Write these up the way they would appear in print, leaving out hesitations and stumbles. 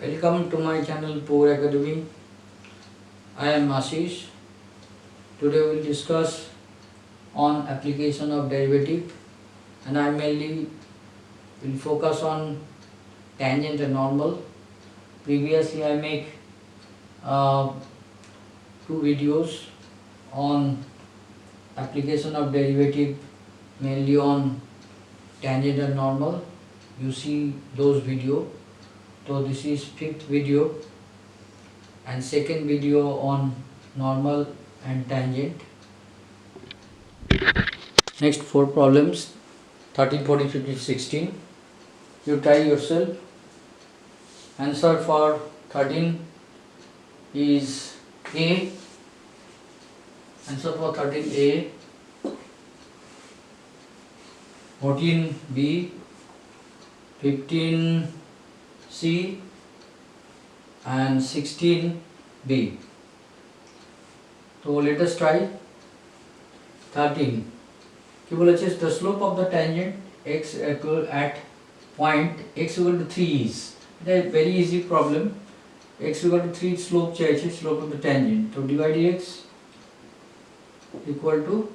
Welcome to my channel Power Academy. I am Ashish. Today we will discuss on application of derivative, and I mainly will focus on tangent and normal. Previously I make two videos on application of derivative, mainly on tangent and normal. You see those video. So this is fifth video and second video on normal and tangent. Next four problems 13, 14, 15, 16. You try yourself. Answer for 13 is A. Answer for 13 A. 14 B. 15 C and 16 B. So let us try 13. The slope of the tangent x equal at point x equal to 3 is. It is a very easy problem. X equal to 3 slope slope of the tangent. So divide x equal to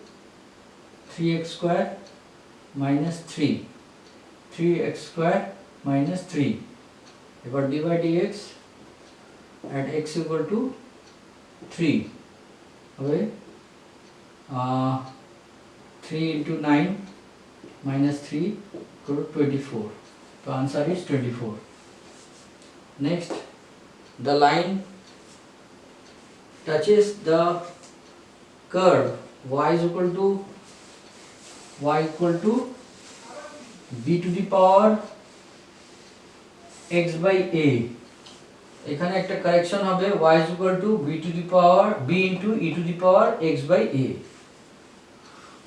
3x square minus 3. 3x square minus 3. But divide dx at x equal to 3. Okay. 3 into 9 minus 3 equal to 24. The answer is 24. Next, the line touches the curve y equal to b to the power x by a. এখানে একটা correction হবে y is equal to b to the power b into e to the power x by a.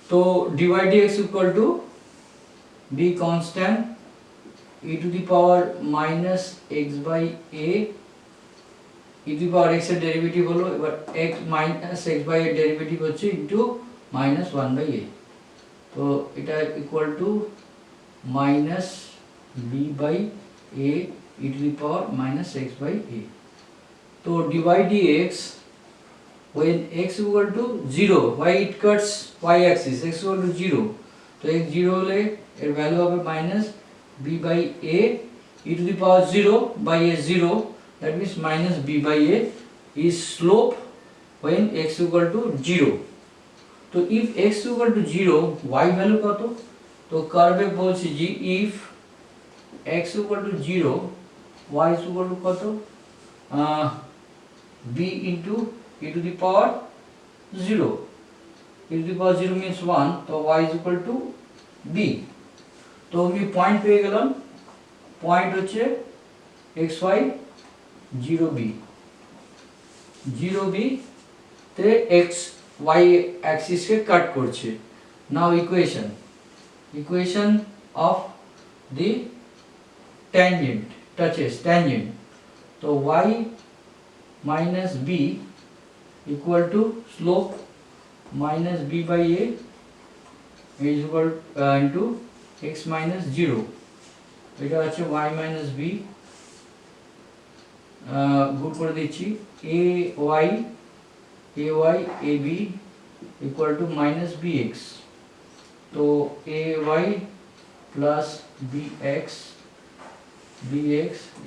তো divide dx equal to b constant e to the power minus x by a. e to the power x এর derivative হলো এবার x minus x by a derivative হচ্ছে into minus 1 by a. তো এটা equal to minus b by a e to the power minus x by a. So divide dx when x equal to 0, why it cuts y axis, x equal to 0. So x 0 হলে এর value হবে minus b by a e to the power 0 by a 0, that means minus b by a is slope when x equal to 0. So if x equal to 0, y value কত? তো কার্ভে বলছি যে if x equal to 0, y is equal to কত? b into e to the power 0. e to the power 0 means 1, so y is equal to b. তো আমি point পেয়ে গেলাম, point হচ্ছে xy 0b. 0b তে x y axis কে কাট করছে. Now equation of the tangent touches tangent. So y minus b equal to slope minus b by a is equal into x minus 0. এটা আছে y minus b গুণ করে দিচ্ছি ay ab equal to minus bx. তো ay plus bx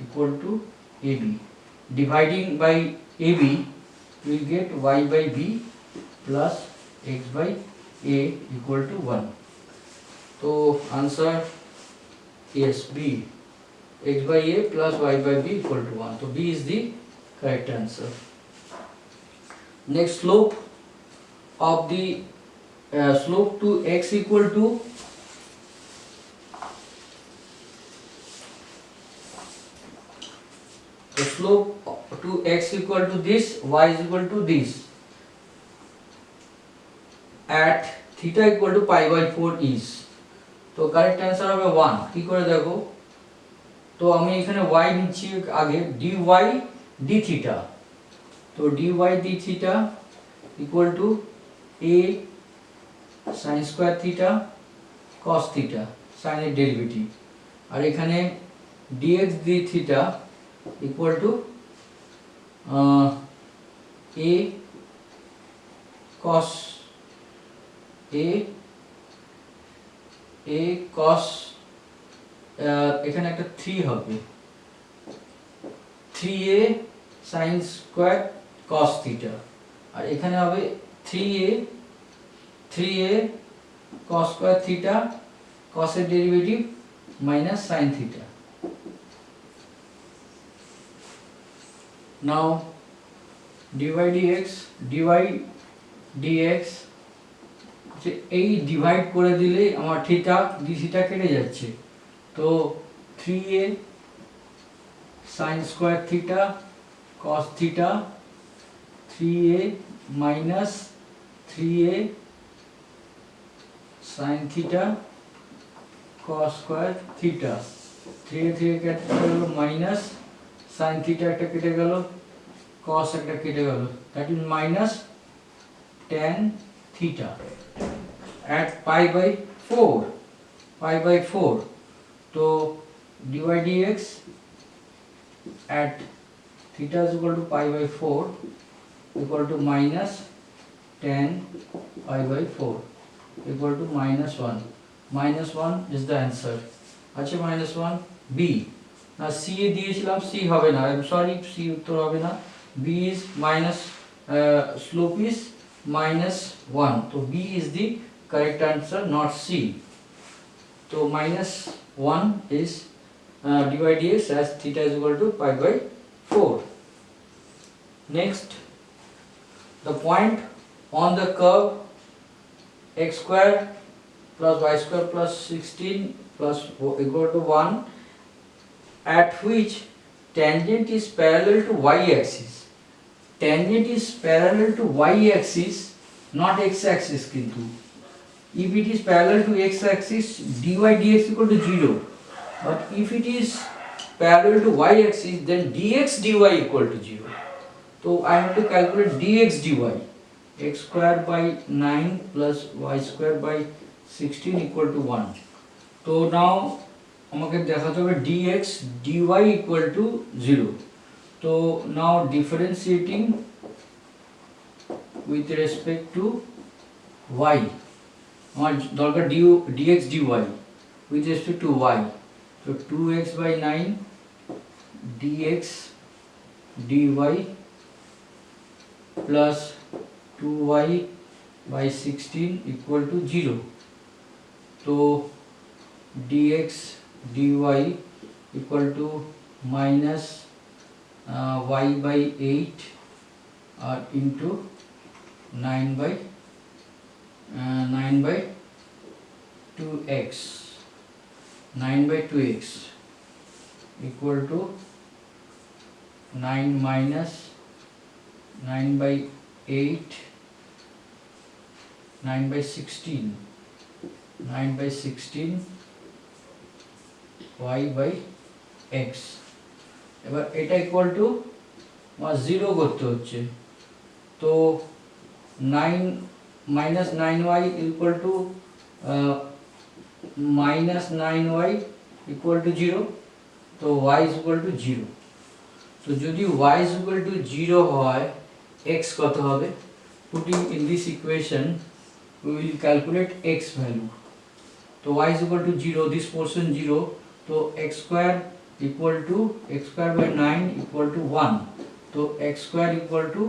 equal to ab. Dividing by ab we get y by b plus x by a equal to 1. So answer yes, b, x by a plus y by b equal to 1. So b is the correct answer. Next, slope of the slope to x equal to slope to x equal to this, y is equal to this at theta equal to pi by 4 is. তো correct answer হবে 1. কি করে দেখো? তো আমি এখানে y নিচ্ছি আগে dy d theta. তো dy d theta equal to a sin square theta cos theta, sin এর ডেরিভেটিভ, আর এখানে dx d theta equal to a cos এখানে একটা 3 হবে 3a sin square cos theta আর এখানে হবে 3a cos square theta cos এর derivative minus sin theta. Now dy dx যে এই ডিভাইড করে দিলে আমার থিটা d থিটা কেটে যাচ্ছে, তো 3a sin square theta cos theta 3a minus 3a sin theta cos square theta 3a কেটে গেল মাইনাস sin theta একটা কেটে গেল cos একটা কেটে গেল, that is minus tan theta at pi by 4 तो dy dx at theta is equal to pi by 4 equal to minus tan pi by 4 equal to minus 1 is the answer. अच्छा minus 1 b না c এ দিয়েছিলাম c হবে না, I am sorry c উত্তর হবে না, b is minus slope is minus 1 तो b is the correct answer not c, तो minus 1 is dy dx as theta is equal to pi by 4. Next, the point on the curve x square plus y square plus 16 plus equal to 1 at which tangent is parallel to y axis. Tangent is parallel to y axis not x axis kintu. If it is parallel to x axis dy dx equal to 0, but if it is parallel to y axis then dx dy equal to 0. So I have to calculate dx dy x square by 9 plus y square by 16 equal to 1. So now আমাকে দেখাতে হবে dx dy equal to 0. So now differentiating with respect to y, আমার দরকার dx dy with respect to y. So 2x by 9 dx dy plus 2y by 16 equal to 0. So dx dy equal to minus y by 8 into 9 by 2x equal to 9 minus 9 by 8 9 by 16 y by x এবার এটা equal to আমার 0 করতে হচ্ছে, তো 9 minus 9y equal to minus 9y equal to 0, তো y is equal to 0. তো যদি y is equal to 0 হয় x কত হবে, putting in this equation we will calculate x value. तो y is equal to 0, this portion 0, तो x square equal to x square by 9 equal to 1, तो x square equal to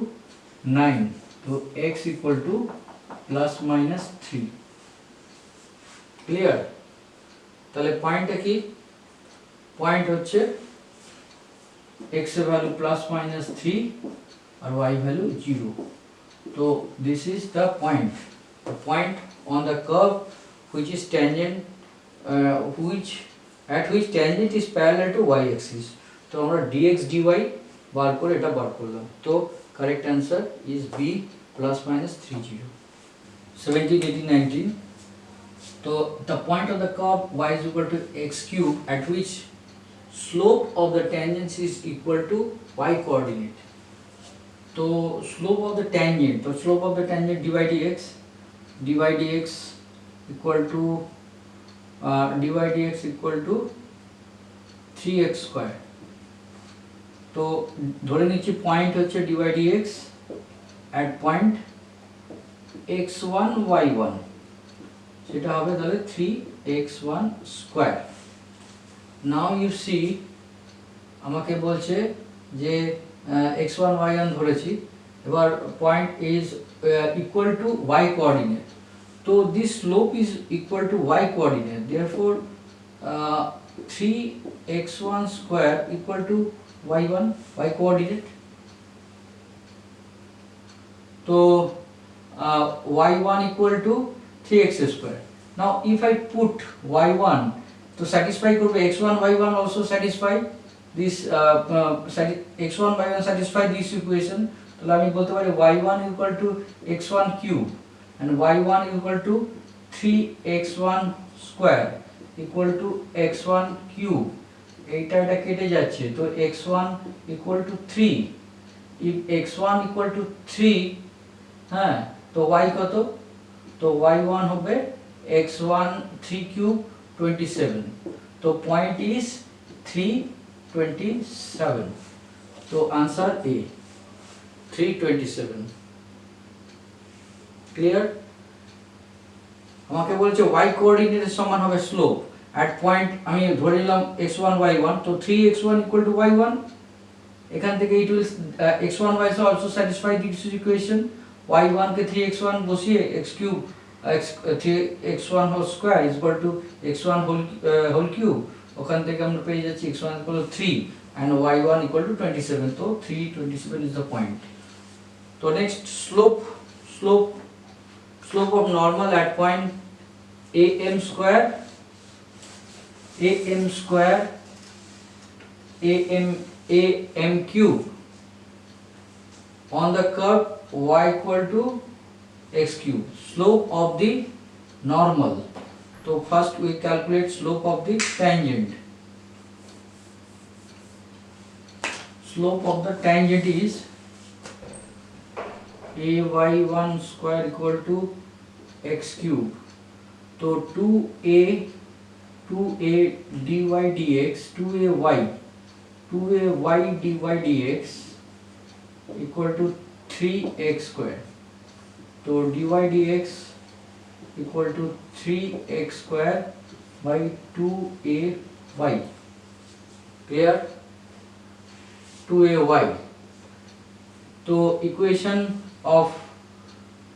9, तो x equal to plus minus 3. Clear? তাহলে পয়েন্টটা কি, point হচ্ছে x এর value plus minus 3 আর y value 0. তো this is the point on the curve which is tangent at which tangent is parallel to y axis. তো আমরা dx dy বার করে এটা বার করলাম, তো correct answer is B plus minus 30. 17, 18, 19. So the point of the curve y is equal to x cube at which slope of the tangent is equal to y coordinate. So slope of the tangent dy dx equal to 3x square তো ধরে নিচ্ছি point হচ্ছে dydx at point x1 y1, সেটা হবে তাহলে 3x1 square. Now you C, আমাকে বলছে যে x1 y1 ধরেছি, এবার point is equal to y coordinate, তো this slope is equal to y coordinate, therefore 3x1 square equal to y1, y coordinate. So y1 equal to 3x square. Now if I put y1 to satisfy x1 y1 also satisfy this x1 y1 satisfy this equation, তাহলে আমি বলতে পারি y1 equal to x1 cube and y1 equal to 3x1 square equal to x1 cube, এইটা কেটে যাচ্ছে, তো x1 equal to 3, if x1 equal to 3, হ্যাঁ, তো y কত, তো y1 হবে x1 3 cube 27, তো পয়েন্ট ইজ 327, তো आंसर A 327। ক্লিয়ার? আমাকে বলছে y কোঅর্ডিনেটের সমান হবে স্লোপ at point, আমি ধরে নিলাম x1 y1, তো 3x1 equal to y1, এখান থেকে it will x1 y1 also satisfy this equation, y1 K 3x1 বসিয়ে x cube 3x1 whole square is equal to x1 whole cube, ওখান থেকে আমরা পেয়ে যাচ্ছি x1 equal to 3 and y1 equal to 27, তো 327 is the point। তো next slope of normal at point am square am cube on the curve y equal to x cube, slope of the normal, so first we calculate slope of the tangent. Slope of the tangent is ay1 square equal to x cube, so 2a dy dx 2ay dy dx equal to 3x square, so dy dx equal to 3x square by 2ay, clear? 2ay, so equation of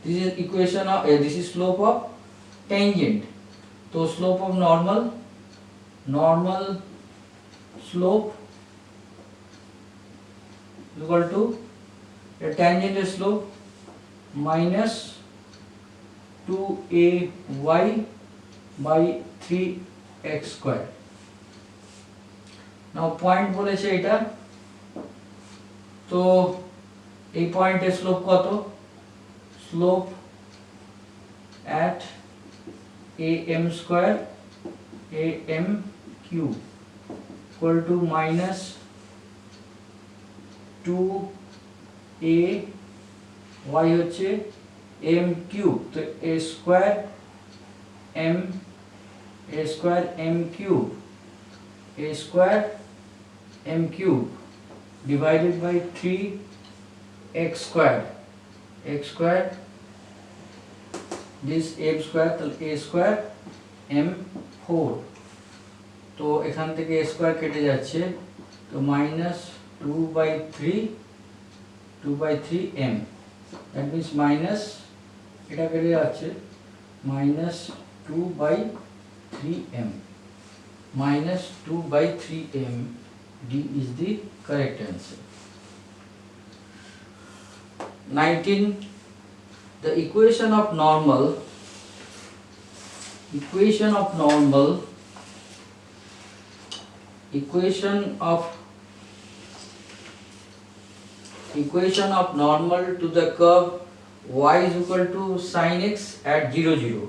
this is equation of this is slope of tangent, so slope of normal slope equal to a tangent slope minus 2ay by 3x square। now point বলেছে এটা, তো এই পয়েন্টের slope কত, slope at am square am cube equal to minus 2a y হচ্ছে m cube, তো a square m cube divided by 3x square this m square, তাহলে a square m4, তো এখান থেকে a square কেটে যাচ্ছে, তো minus 2/3 m, that means minus, এটা কেটে যাচ্ছে minus 2/3 m, D is the correct answer। 19, the equation of normal to the curve y is equal to sin x at 0 0,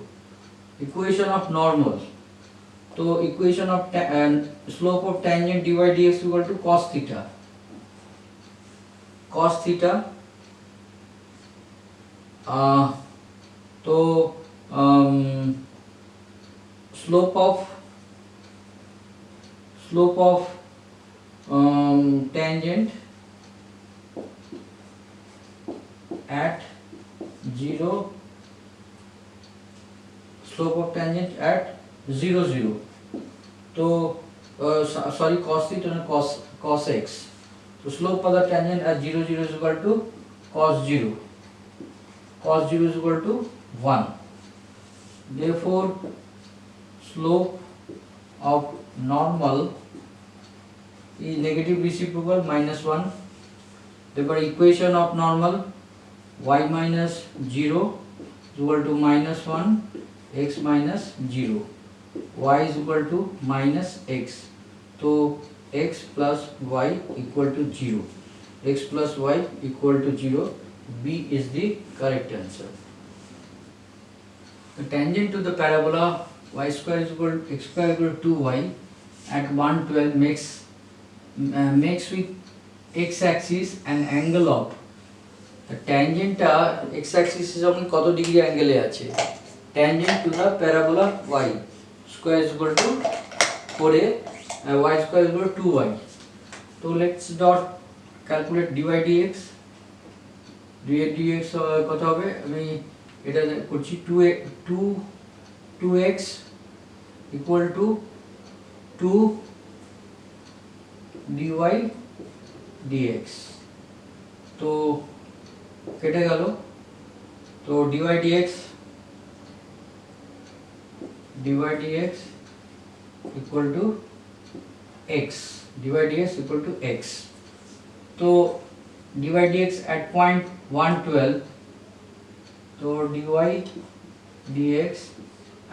equation of normal, so equation of slope of tangent dy dx equal to cos theta, तो slope of tangent at 0, slope of tangent at 0 0. So sorry, cos theta and cos x. So slope of the tangent at 0 0 is equal to cos 0. Cos 0 is equal to 1. Therefore, slope of normal is negative reciprocal minus 1. Therefore, equation of normal y minus 0 is equal to minus 1 x minus 0. Y is equal to minus x. So x plus y equal to 0. X plus y equal to 0. B is the correct answer. The tangent to the parabola y square is equal to x square equal to 2y at 112 makes with x axis an angle of the tangent x axis is only কত degree অ্যাঙ্গেলে আছে tangent to the parabola y square is equal to 4a y square is equal to 2y. So let's dot calculate dy dx. dy dx কত হবে আমি এটা করছি 2x equal to 2 dy dx. তো কেটে গেল, তো dy dx equal to x, dy dx equal to x. So dy dx at point 112, so dy dx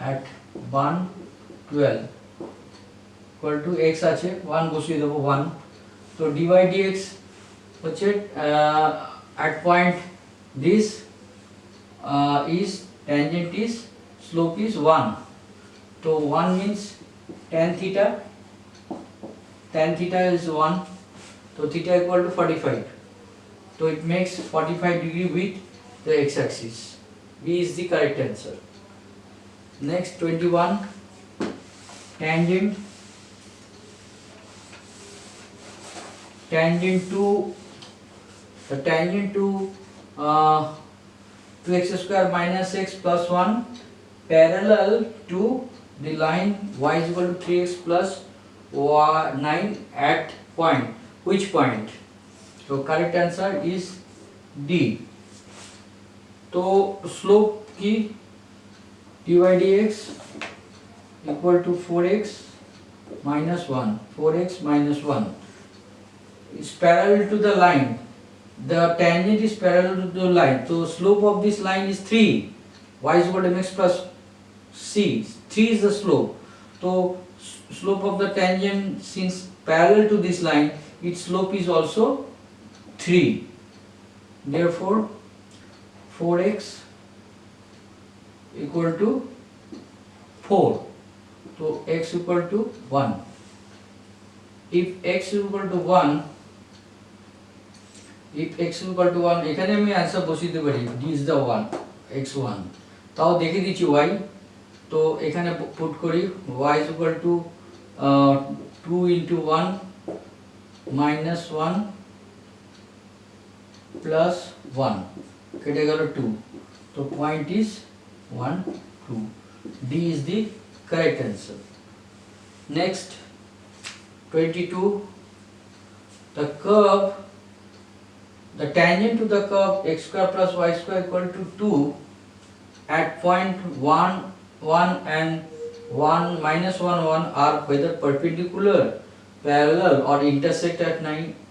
at 112 equal to x আছে 1 বসিয়ে দেব 1. তো dy dx হচ্ছে at point this is tangent is slope is 1. So 1 means tan theta is 1. So theta equal to 45. So it makes 45 degree with the x axis. B is the correct answer. Next 21, tangent to 2x square minus x plus 1 parallel to the line y is equal to 3x plus 9 at point. Which point? So correct answer is D. तो slope की dy dx equal to 4x minus 1. 4x minus 1 is parallel to the line. The tangent is parallel to the line. So slope of this line is 3. Y is equal to mx plus c. 3 is the slope. So slope of the tangent, since parallel to this line, its slope is also 3. Therefore 4x equal to 4. So x equal to 1. If x equal to 1, এখানে আমি answer বসাতে পারি d is the 1 x1. তাও দেখে দিচ্ছি y. তো এখানে put করি y is equal to 2 into 1 minus 1 plus 1 কেটে গেল 2. So point is 1 2. D is the correct answer. Next 22, the tangent to the curve x square plus y square equal to 2 at point 1 1 and 1 minus 1 1 are whether perpendicular, parallel or intersect at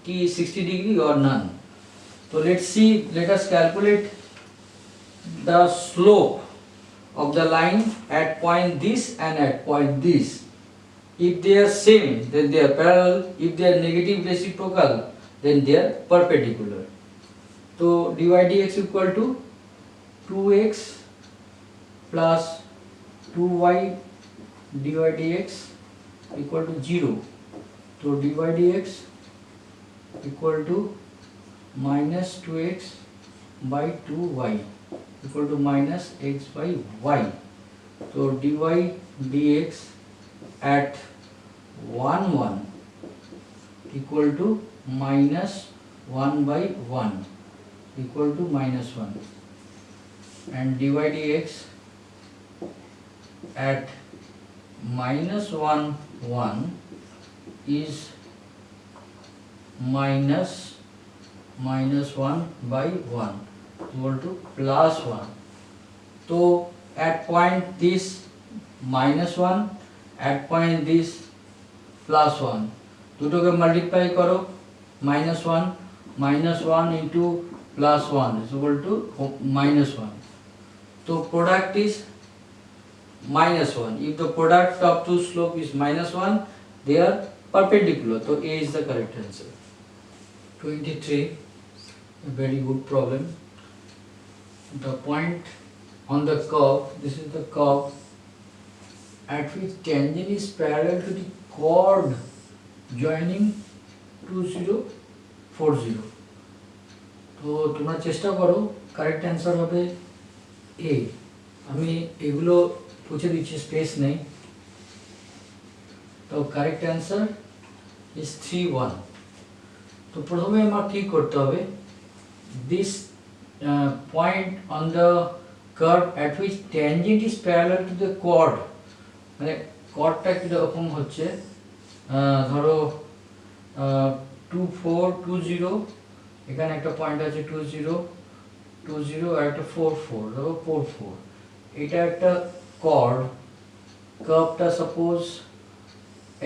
60 degree or none. So let us calculate the slope of the line at point this and at point this. If they are same, then they are parallel. If they are negative reciprocal, then they are perpendicular. So dy dx equal to 2x plus 2y dy dx equal to 0. So dy dx equal to minus 2x by 2y equal to minus x by y. So dy dx at 1 1 equal to minus 1 by 1 equal to minus 1, and dy dx at minus 1 1 is minus 1 by 1 equal to plus 1. So at point this minus 1, at point this plus 1, দুটোকে multiply করো, minus 1 into plus 1 is equal to minus 1. So product is minus 1. If the product of two slope is minus 1, they are perpendicular. So A is the correct answer. 23, a very good problem. The point on the curve, this is the curve at which tangent is parallel to the chord joining 2040. তো তোমরা চেষ্টা করো, correct answer হবে এ। আমি এগুলো পুছে দিচ্ছি, space নেই। তো কারেক্ট অ্যান্সার ইজ 3 1. তো প্রথমে আমার কি করতে হবে, this point on the curve at which tangent is parallel to the chord, মানে কর্ডটা কীরকম হচ্ছে, ধরো 2 4 2 0, এখানে একটা পয়েন্ট আছে 2 0 2 0 আর একটা 4 4, ধরো 4 4, এটা একটা কর্ড, কার্ভটা সাপোজ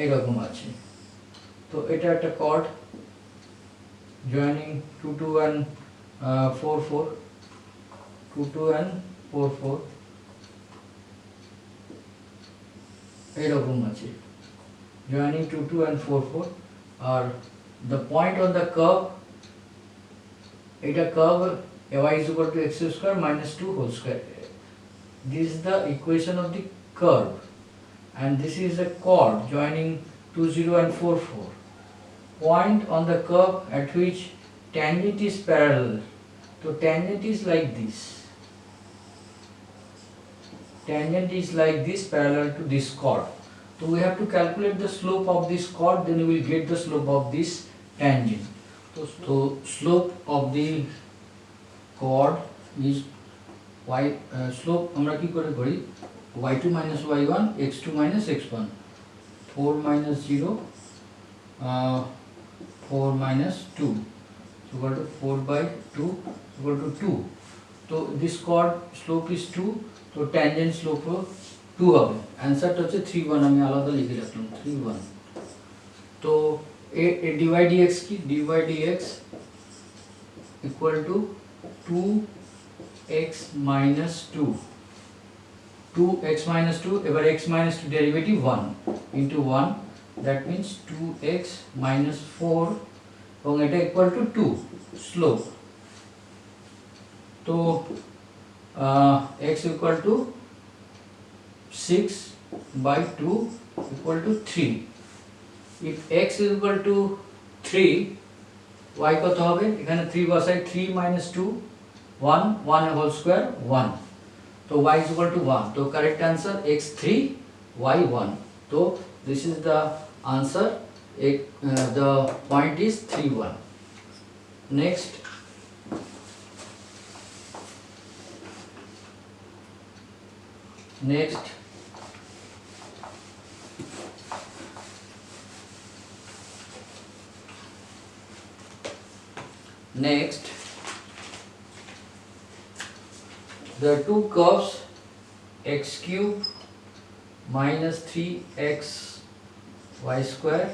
এইরকম আছে। তো এটা একটা কর্ড জয়েনিং 2 2 and 4 4, 2 2 and 4 4 এইরকম আছে, joining 2 2 and 4 4, R the point on the curve, এটা curve y is equal to x square minus 2 whole square. This is the equation of the curve, and this is the chord joining 2 0 and 4 4. Point on the curve at which tangent is parallel. So tangent is like this. Tangent is like this, parallel to this chord. So we have to calculate the slope of this chord, then we will get the slope of this tangent. So slope of the chord is y, slope আমরা কি করে করি, y2 minus y1 x2 minus x1, 4 minus 0 4 minus 2 equal to 4 by 2 equal to 2. So this chord slope is 2, so tangent slope 2 হবে। অ্যান্সারটা হচ্ছে 3 1, আমি আলাদা লিখে রাখলাম 3 1। তো a dy dx কি, dy dx equal to 2x minus 2, 2x minus 2, এবার x minus 2 derivative 1 into 1, that means 2x minus 4, এবং এটা equal to 2 স্লোপ। তো x equal to 6 by 2 equal to 3. If x is equal to 3, y কত হবে, এখানে 3 বসাই, 3 minus 2 1 1 whole square 1, তো y is equal to 1. তো correct answer x 3 y 1. So this is the answer. The point is 3 1. Next, next there are two curves, x cube minus 3x y square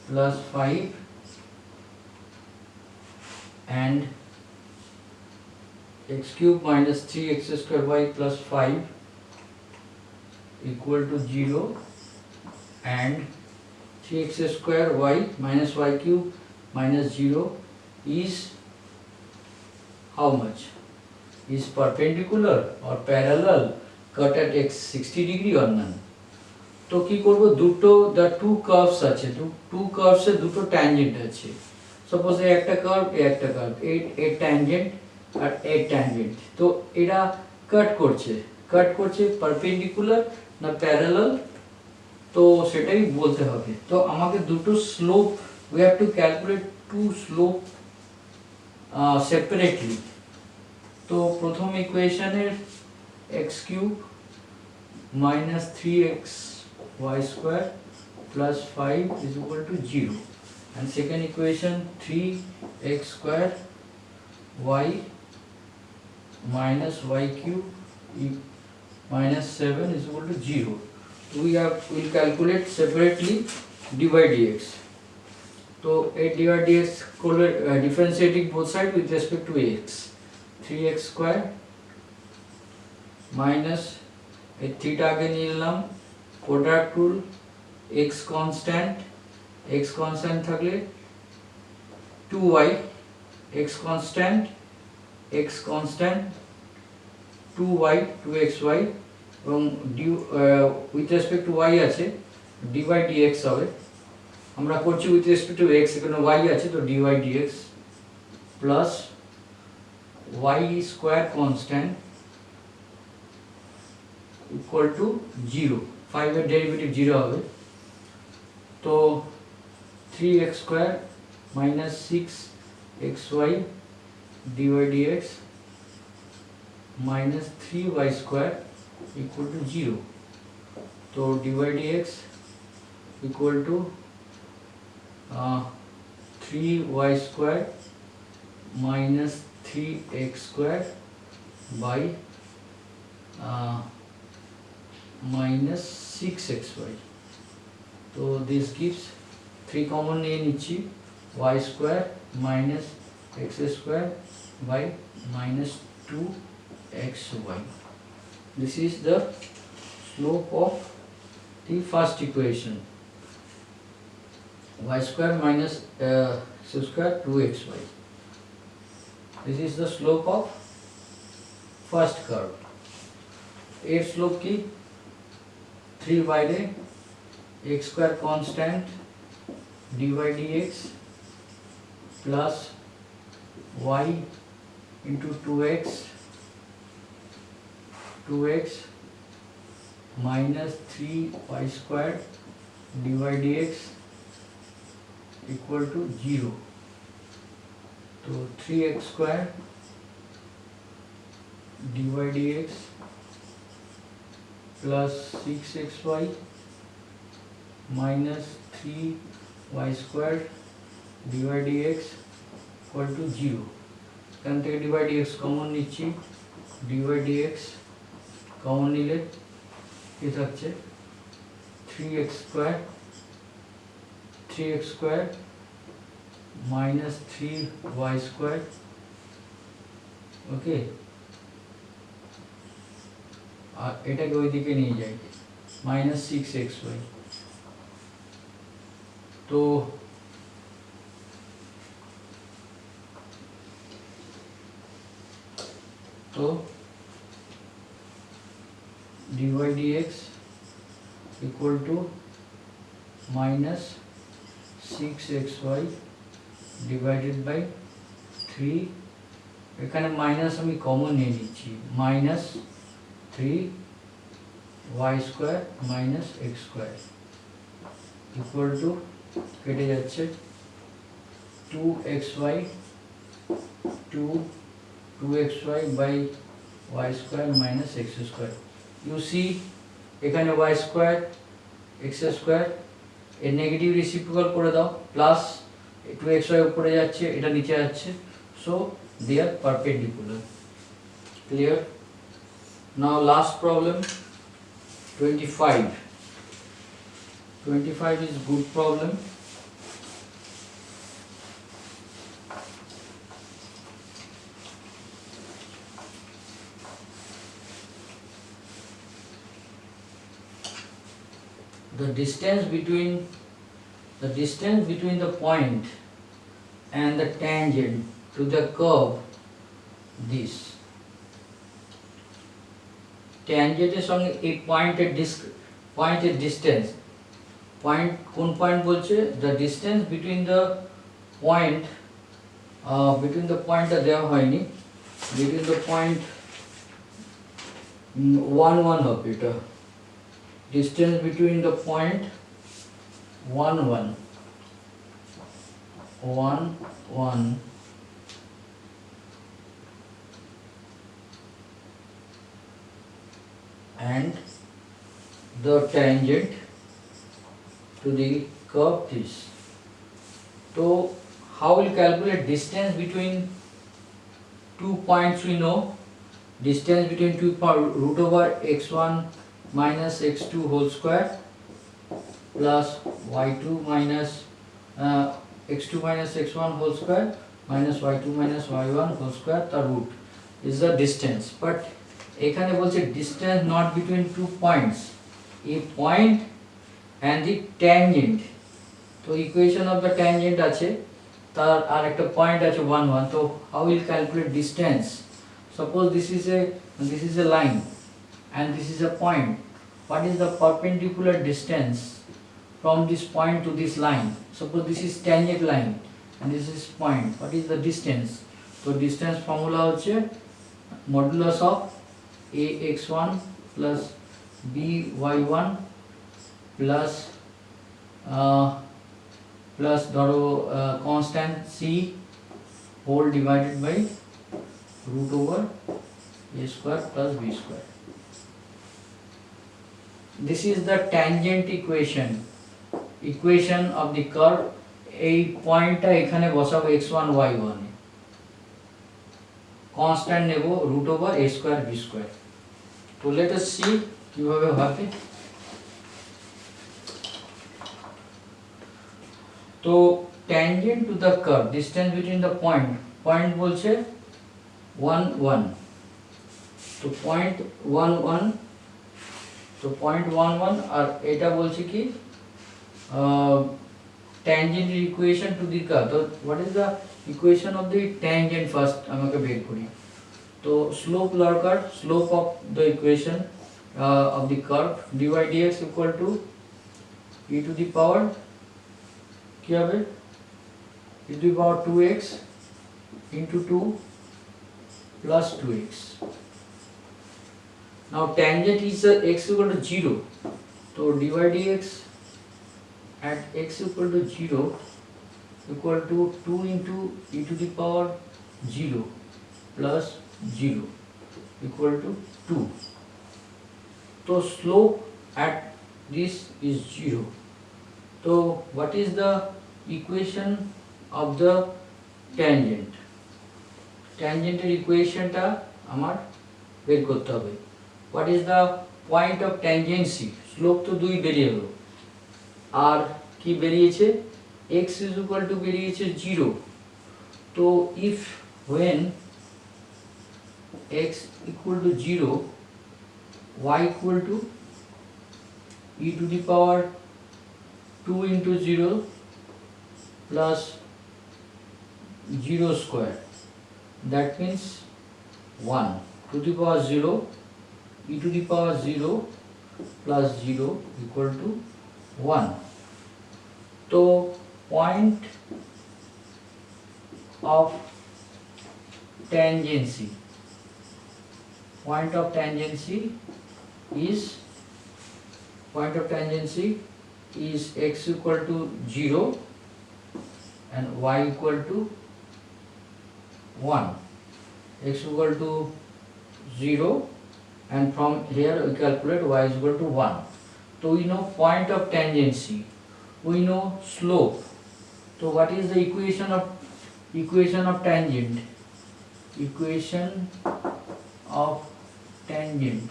plus 5 and x cube minus 3x square y plus 5 equal to 0, and 3x square y minus y cube minus 0 is how much? Is perpendicular or parallel, cut at x 60 degree or none? তো কি করব, দুটো the two curves আছে, two curves এ দুটো tangent আছে, suppose এই একটা curve এই একটা কার্ভ, এই tangent আর এই tangent, তো এরা কাট করছে পারপেন্ডিকুলার না প্যারালাল, তো সেটাই বলতে হবে। তো আমাকে দুটো slope we have to calculate two slope separately. তো প্রথম ইকুয়েশনের x cube minus 3x y square plus 5 is equal to 0, and second equation 3x square y minus y cube minus 7 is equal to 0. We'll calculate separately dy dx. So a dy dx differentiating both sides with respect to x. 3x square minus a theta के नियम product rule x constant থাকলে 2y x constant 2y 2xy এবং with respect to y আছে dy dx হবে। আমরা করছি with respect to x, এখানে y আছে তো dy dx plus y square constant equal to 0, 5 এর ডেরিভেটিভ 0 হবে। তো 3x square minus 6xy dy dx minus 3y square equal to 0. तो dy dx equal to 3y square minus 3x square by minus 6xy. So this gives 3 common নিয়ে নিচ্ছি, y square minus x square by minus 2xy. This is the slope of the first equation, y square minus x square 2xy. This is the slope of first curve. এর slope কি 3 বাইরে x square constant dy dx plus y into 2x minus 3y square dy dx equal to 0. तो 3x square dy dx plus 6xy minus 3y square dy dx equal to 0. এখান থেকে dy dx common নিচ্ছি, dy dx common নিলে কি থাকছে 3x square minus 3y square, ওকে, আর এটাকে ওইদিকে নিয়ে যাই minus 6xy. তো dy dx equal to minus 6xy divided by 3, এখানে মাইনাস আমি কমন নিয়ে নিচ্ছি, minus 3y square minus x square equal to কেটে যাচ্ছে 2xy by y square minus x square. You see এখানে y square x square এর negative reciprocal করে দাও, প্লাস 2xy উপরে যাচ্ছে, এটা নিচে যাচ্ছে, so they are perpendicular. Clear? Now last problem 25 is good problem. The distance between the point and the tangent to the curve, this ট্যানজেন্টের সঙ্গে এই পয়েন্টের ডিস্টেন্স, পয়েন্ট কোন পয়েন্ট বলছে, দ্য ডিস্টেন্স বিটুইন দ্য পয়েন্টটা দেওয়া হয়নি, বিটুইন দ্য পয়েন্ট 1 হবে, এটা distance between the point 1 1 1 and the tangent to the curve this. So how will calculate distance between 2 points? We know distance between 2 points, root over x1 minus x2 whole square plus y2 minus x2 minus x1 whole square minus y2 minus y1 whole square, the root is the distance. But এখানে বলছে distance not between 2 points, a point and the tangent. তো equation of the tangent আছে, তার আর একটা point আছে 1 1. তো how will calculate distance? Suppose this is a line and this is a point. What is the perpendicular distance from this point to this line? Suppose this is tangent line and this is point. What is the distance? So distance formula হচ্ছে modulus of ax1 plus by1 plus ধরো constant c whole divided by root over a square plus b square. This is the tangent equation of the curve. এই পয়েন্টটা এখানে বসাবো x1 y1 এ, constant নেব root over a square b square. তো let us see কিভাবে হবে. তো tangent to the curve, distance between the point বলছে 1 1. তো point 1 1, তো point 1 1 আর এটা বলছে কি tangent equation to the curve. So what is the equation of the tangent first আমাকে বের করি. তো slope লরকার, slope of the equation of the curve dy dx equal to e to the power কি হবে e to the power 2x into 2 plus 2x. Now tangent is x equal to 0. So dy dx at x equal to 0 equal to 2 into e to the power 0 plus 0 equal to 2. So slope at this is 0. So what is the equation of the tangent? Tangent equation টা আমার বের করতে হবে. What is the point of tangency? Slope তো 2 বেরিয়ে গেল, আর কি বেরিয়েছে x is equal to বেরিয়েছে 0. তো if when x equal to 0, y equal to e to the power 2 into 0 plus 0 square, that means 1 to the power 0 e to the power 0 plus 0 equal to 1. So point of tangency is x equal to 0 and y equal to 1. X equal to 0 and from here we calculate y is equal to 1. So we know point of tangency, we know slope. So what is the equation of tangent? Equation of tangent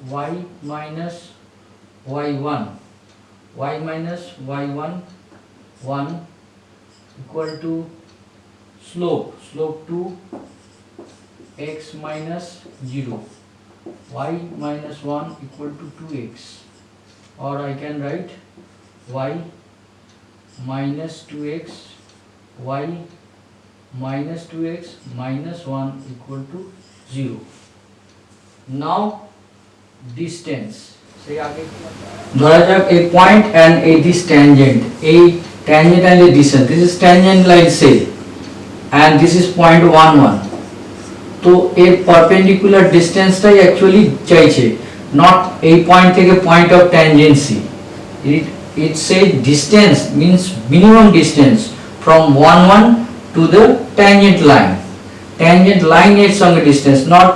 y minus y1 1 equal to slope 2 x minus 0, y minus 1 equal to 2x, or I can write y minus 2x y minus 2x minus 1 equal to 0. Now distance, ধরা যাক a point and this tangent, and the distance, this is tangent line say, and this is point 1 1. তো এর perpendicular distance টাই actually চাইছে, not এই point থেকে point of tangency. it says distance means minimum distance from 1 1 to the tangent line. Tangent line এর সঙ্গে distance, not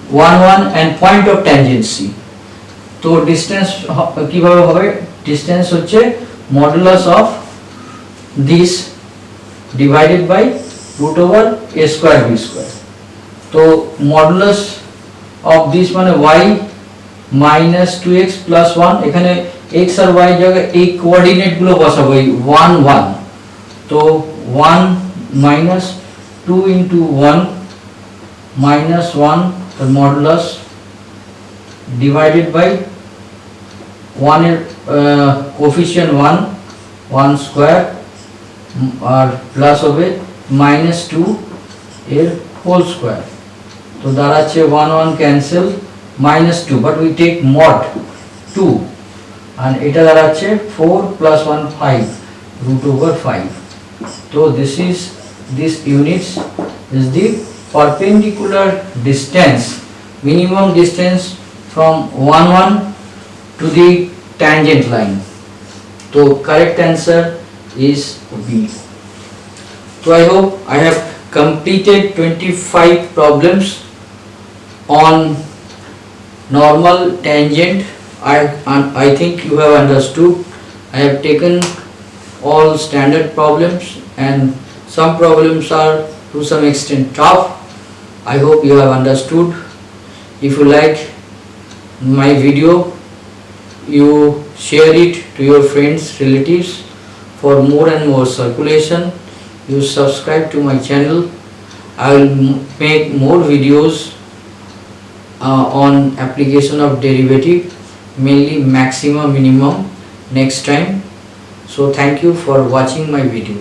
1 1 and point of tangency. তো distance কিভাবে হবে? Distance হচ্ছে modulus of this divided by root over a square b square. তো modulus of this মানে y minus 2x plus 1, এখানে x আর y জায়গায় এই কোঅর্ডিনেট গুলো বসাবো, এই 1 1, তো 1 minus 2 into 1 minus 1 the modulus divided by 1 এর coefficient 1 square আর প্লাস হবে minus 2 এর whole square. তো দাঁড়াচ্ছে 1 1 cancel minus 2, but we take mod 2 and এটা দাঁড়াচ্ছে 4 plus 1 5 root over 5. So this units is the perpendicular distance, minimum distance from 1 1 to the tangent line. So correct answer is B. So I hope I have completed 25 problems on normal tangent. I think you have understood. I have taken all standard problems and some problems are to some extent tough. I hope you have understood. If you like my video, you share it to your friends, relatives for more and more circulation. You subscribe to my channel. I will make more videos on application of derivative, mainly maximum minimum next time. So thank you for watching my video.